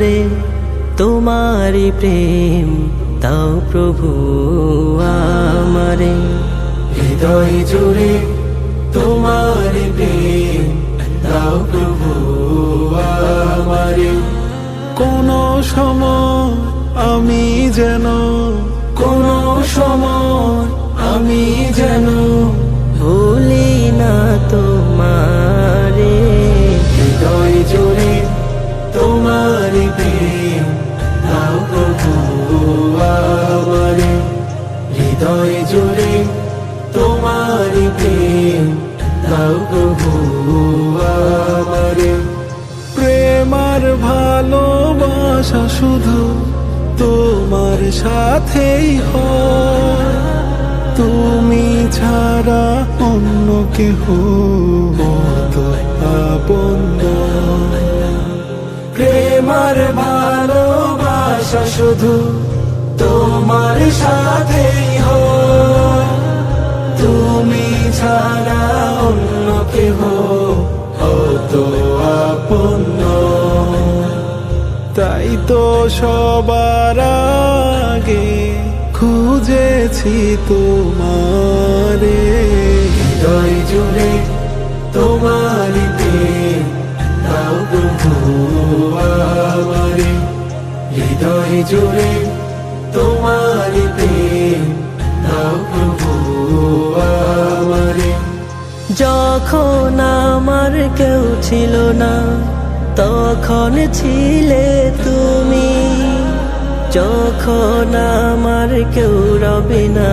জুড়ে তোমারি প্রেম দাও প্রভু আমারে। হৃদয় জুড়ে তোমারি প্রেম দাও প্রভু আমারে। কোন সময় আমি যেন, কোন সময় আমি যেন ভুলি না তোমারে। হৃদয় জুড়ে তোমারি প্রেম দাও প্রভু আমারে। হৃদয় জুড়ে তোমারি প্রেম দাও প্রভু আমারে। প্রেম আর ভালোবাসা শুধু তোমার সাথেই হয়, তুমি ছাড়া অন্য কেহ তো আপন নয়। প্রেম আর ভালোবাসা শুধু তোমার সাথেই হয়, তুমি ছাড়া অন্য কেহ তো আপন নয়। তাই তো সবার আগে খুঁজেছি তোমারে। হৃদয় জুড়ে তোমারি প্রেম দাও প্রভু আমারে। হৃদয় জুড়ে তোমারি প্রেম দাও প্রভু আমারে। যখন আমার কেউ ছিল না তখন ছিলে তুমি, যখন আমার কেউ রবে না